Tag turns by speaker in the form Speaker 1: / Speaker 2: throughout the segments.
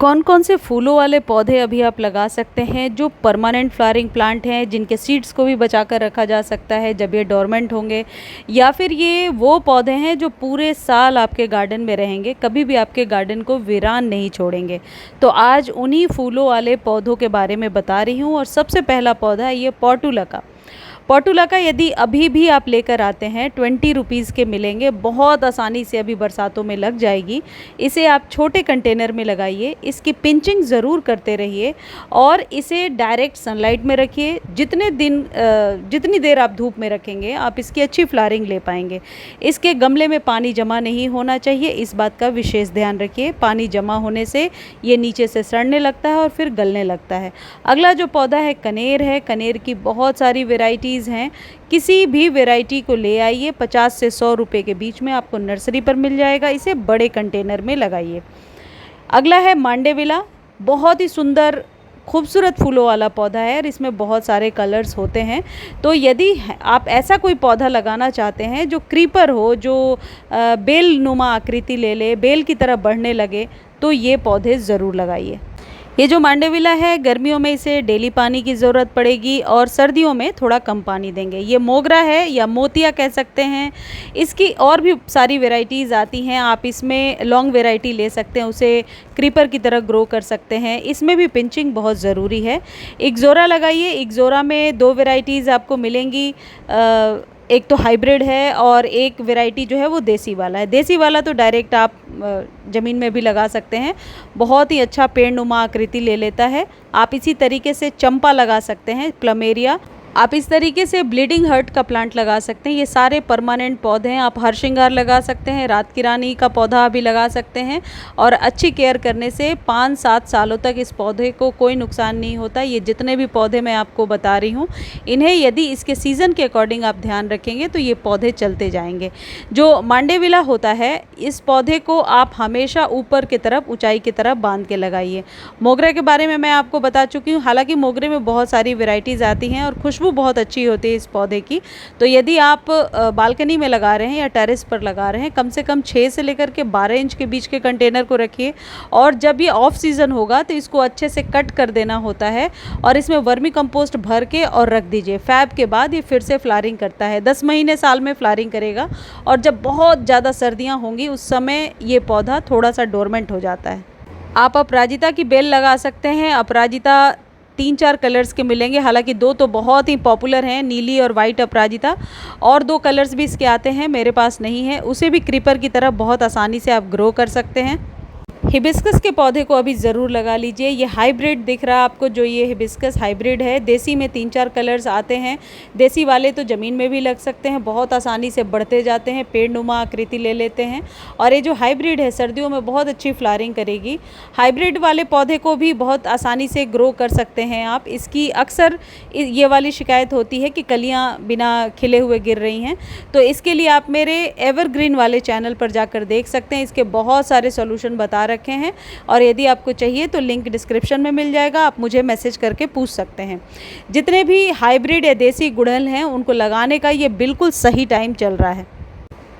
Speaker 1: कौन कौन से फूलों वाले पौधे अभी आप लगा सकते हैं जो परमानेंट फ्लावरिंग प्लांट हैं, जिनके सीड्स को भी बचा कर रखा जा सकता है जब ये डोरमेंट होंगे, या फिर ये वो पौधे हैं जो पूरे साल आपके गार्डन में रहेंगे, कभी भी आपके गार्डन को वीरान नहीं छोड़ेंगे। तो आज उन्हीं फूलों वाले पौधों के बारे में बता रही हूँ। और सबसे पहला पौधा है ये पोर्टुला। पोर्टुला का यदि अभी भी आप लेकर आते हैं 20 रुपीज़ के मिलेंगे, बहुत आसानी से अभी बरसातों में लग जाएगी। इसे आप छोटे कंटेनर में लगाइए, इसकी पिंचिंग ज़रूर करते रहिए और इसे डायरेक्ट सनलाइट में रखिए। जितनी देर आप धूप में रखेंगे आप इसकी अच्छी फ्लावरिंग ले पाएंगे। इसके गमले में पानी जमा नहीं होना चाहिए, इस बात का विशेष ध्यान रखिए। पानी जमा होने से ये नीचे से सड़ने लगता है और फिर गलने लगता है। अगला जो पौधा है कनेर है। कनेर की बहुत सारी वेराइटीज़ हैं, किसी भी वैरायटी को ले आइए, 50 से 100 रुपए के बीच में आपको नर्सरी पर मिल जाएगा। इसे बड़े कंटेनर में लगाइए। अगला है मांडेविला। बहुत ही सुंदर खूबसूरत फूलों वाला पौधा है और इसमें बहुत सारे कलर्स होते हैं। तो यदि आप ऐसा कोई पौधा लगाना चाहते हैं जो क्रीपर हो, जो बेल नुमा आकृति ले ले, बेल की तरह बढ़ने लगे, तो ये पौधे ज़रूर लगाइए। ये जो मांडेविला है, गर्मियों में इसे डेली पानी की ज़रूरत पड़ेगी और सर्दियों में थोड़ा कम पानी देंगे। ये मोगरा है या मोतिया कह सकते हैं। इसकी और भी सारी वेराइटीज़ आती हैं, आप इसमें लॉन्ग वेराइटी ले सकते हैं, उसे क्रीपर की तरह ग्रो कर सकते हैं। इसमें भी पिंचिंग बहुत ज़रूरी है। इक्ज़ोरा लगाइए। इक्ज़ोरा में 2 वेराइटीज़ आपको मिलेंगी। एक तो हाइब्रिड है और एक वैरायटी जो है वो देसी वाला है। देसी वाला तो डायरेक्ट आप ज़मीन में भी लगा सकते हैं, बहुत ही अच्छा पेड़ नुमा आकृति ले लेता है। आप इसी तरीके से चंपा लगा सकते हैं, प्लमेरिया। आप इस तरीके से ब्लीडिंग हार्ट का प्लांट लगा सकते हैं। ये सारे परमानेंट पौधे हैं। आप हरश्रृंगार लगा सकते हैं, रात की रानी का पौधा भी लगा सकते हैं और अच्छी केयर करने से 5-7 सालों तक इस पौधे को कोई नुकसान नहीं होता। ये जितने भी पौधे मैं आपको बता रही हूँ, इन्हें यदि इसके सीज़न के अकॉर्डिंग आप ध्यान रखेंगे तो ये पौधे चलते जाएंगे। जो मांडेविला होता है, इस पौधे को आप हमेशा ऊपर की तरफ, ऊंचाई की तरफ बांध के लगाइए। मोगरे के बारे में मैं आपको बता चुकी हूँ। हालांकि मोगरे में बहुत सारी वेराइटीज़ आती हैं और खुशबू बहुत अच्छी होती है इस पौधे की। तो यदि आप बालकनी में लगा रहे हैं या टेरेस पर लगा रहे हैं, कम से कम 6 से लेकर के 12 इंच के बीच के कंटेनर को रखिए। और जब ये ऑफ सीज़न होगा तो इसको अच्छे से कट कर देना होता है और इसमें वर्मी कंपोस्ट भर के और रख दीजिए। फैब के बाद ये फिर से फ्लावरिंग करता है। 10 महीने साल में फ्लावरिंग करेगा और जब बहुत ज़्यादा सर्दियाँ होंगी उस समय ये पौधा थोड़ा सा डोरमेंट हो जाता है। आप अपराजिता की बेल लगा सकते हैं। अपराजिता 3-4 कलर्स के मिलेंगे, हालांकि 2 तो बहुत ही पॉपुलर हैं, नीली और वाइट अपराजिता। और 2 कलर्स भी इसके आते हैं, मेरे पास नहीं है। उसे भी क्रीपर की तरह बहुत आसानी से आप ग्रो कर सकते हैं। हिबिस्कस के पौधे को अभी ज़रूर लगा लीजिए। ये हाइब्रिड दिख रहा है आपको, जो ये हिबिस्कस हाइब्रिड है। देसी में 3-4 कलर्स आते हैं। देसी वाले तो ज़मीन में भी लग सकते हैं, बहुत आसानी से बढ़ते जाते हैं, पेड़ नुमा आकृति ले लेते हैं। और ये जो हाइब्रिड है सर्दियों में बहुत अच्छी फ्लावरिंग करेगी। हाइब्रिड वाले पौधे को भी बहुत आसानी से ग्रो कर सकते हैं आप। इसकी अक्सर ये वाली शिकायत होती है कि कलियाँ बिना खिले हुए गिर रही हैं, तो इसके लिए आप मेरे एवरग्रीन वाले चैनल पर जाकर देख सकते हैं। इसके बहुत सारे सोल्यूशन बता रखे हैं और यदि आपको चाहिए तो लिंक डिस्क्रिप्शन में मिल जाएगा, आप मुझे मैसेज करके पूछ सकते हैं। जितने भी हाइब्रिड या देसी गुड़हल हैं उनको लगाने का ये बिल्कुल सही टाइम चल रहा है।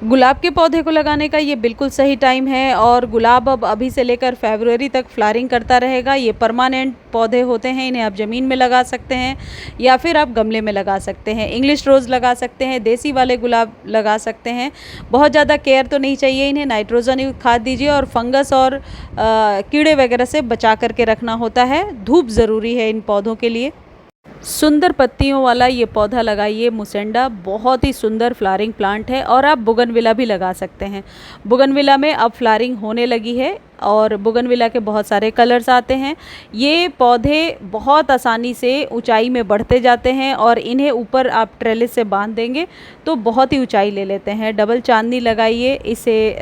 Speaker 1: गुलाब के पौधे को लगाने का ये बिल्कुल सही टाइम है और गुलाब अब अभी से लेकर फरवरी तक फ्लावरिंग करता रहेगा। ये परमानेंट पौधे होते हैं, इन्हें आप ज़मीन में लगा सकते हैं या फिर आप गमले में लगा सकते हैं। इंग्लिश रोज़ लगा सकते हैं, देसी वाले गुलाब लगा सकते हैं। बहुत ज़्यादा केयर तो नहीं चाहिए, इन्हें नाइट्रोजन युक्त खाद दीजिए और फंगस और कीड़े वगैरह से बचा करके रखना होता है। धूप ज़रूरी है इन पौधों के लिए। सुंदर पत्तियों वाला ये पौधा लगाइए, मुसेंडा, बहुत ही सुंदर फ्लावरिंग प्लांट है। और आप बुगनविला भी लगा सकते हैं। बुगनविला में अब फ्लावरिंग होने लगी है और बुगनविला के बहुत सारे कलर्स आते हैं। ये पौधे बहुत आसानी से ऊंचाई में बढ़ते जाते हैं और इन्हें ऊपर आप ट्रेलिस से बांध देंगे तो बहुत ही ऊंचाई ले लेते हैं। डबल चांदनी लगाइए, इसे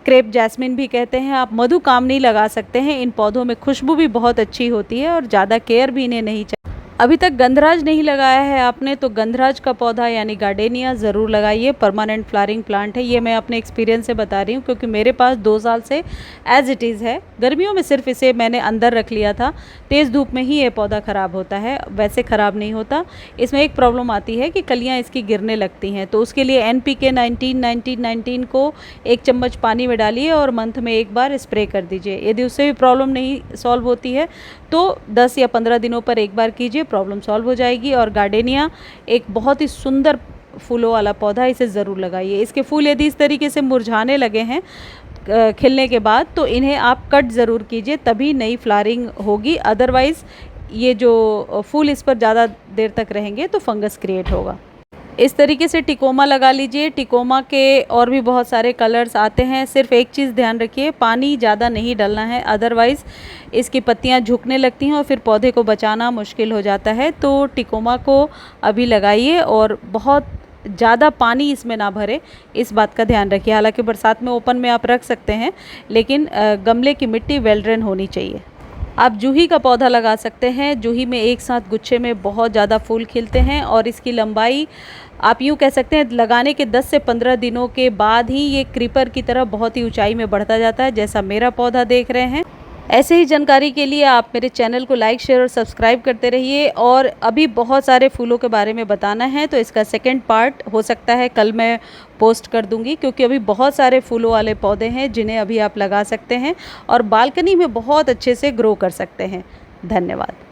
Speaker 1: क्रेप जैस्मिन भी कहते हैं। आप मधुकामनी लगा सकते हैं। इन पौधों में खुशबू भी बहुत अच्छी होती है और ज़्यादा केयर भी इन्हें नहीं चाहिए। अभी तक गंधराज नहीं लगाया है आपने तो गंधराज का पौधा यानी गार्डेनिया ज़रूर लगाइए। परमानेंट फ्लावरिंग प्लांट है, ये मैं अपने एक्सपीरियंस से बता रही हूँ क्योंकि मेरे पास 2 साल से एज़ इट इज़ है। गर्मियों में सिर्फ इसे मैंने अंदर रख लिया था, तेज़ धूप में ही ये पौधा ख़राब होता है, वैसे ख़राब नहीं होता। इसमें एक प्रॉब्लम आती है कि कलियाँ इसकी गिरने लगती हैं, तो उसके लिए NPK 19-19-19 को 1 चम्मच पानी में डालिए और मंथ में 1 बार स्प्रे कर दीजिए। यदि उससे भी प्रॉब्लम नहीं सॉल्व होती है तो 10 या 15 दिनों पर 1 बार कीजिए, प्रॉब्लम सॉल्व हो जाएगी। और गार्डेनिया एक बहुत ही सुंदर फूलों वाला पौधा, इसे ज़रूर लगाइए। इसके फूल यदि इस तरीके से मुरझाने लगे हैं खिलने के बाद तो इन्हें आप कट ज़रूर कीजिए, तभी नई फ्लावरिंग होगी। अदरवाइज़ ये जो फूल इस पर ज़्यादा देर तक रहेंगे तो फंगस क्रिएट होगा। इस तरीके से टिकोमा लगा लीजिए। टिकोमा के और भी बहुत सारे कलर्स आते हैं, सिर्फ एक चीज़ ध्यान रखिए, पानी ज़्यादा नहीं डालना है, अदरवाइज़ इसकी पत्तियां झुकने लगती हैं और फिर पौधे को बचाना मुश्किल हो जाता है। तो टिकोमा को अभी लगाइए और बहुत ज़्यादा पानी इसमें ना भरे, इस बात का ध्यान रखिए। हालांकि बरसात में ओपन में आप रख सकते हैं, लेकिन गमले की मिट्टी वेल ड्रेन होनी चाहिए। आप जूही का पौधा लगा सकते हैं। जूही में एक साथ गुच्छे में बहुत ज़्यादा फूल खिलते हैं और इसकी लंबाई आप यूँ कह सकते हैं लगाने के 10 से 15 दिनों के बाद ही ये क्रीपर की तरह बहुत ही ऊंचाई में बढ़ता जाता है, जैसा मेरा पौधा देख रहे हैं। ऐसे ही जानकारी के लिए आप मेरे चैनल को लाइक, शेयर और सब्सक्राइब करते रहिए। और अभी बहुत सारे फूलों के बारे में बताना है तो इसका सेकंड पार्ट हो सकता है कल मैं पोस्ट कर दूंगी, क्योंकि अभी बहुत सारे फूलों वाले पौधे हैं जिन्हें अभी आप लगा सकते हैं और बालकनी में बहुत अच्छे से ग्रो कर सकते हैं। धन्यवाद।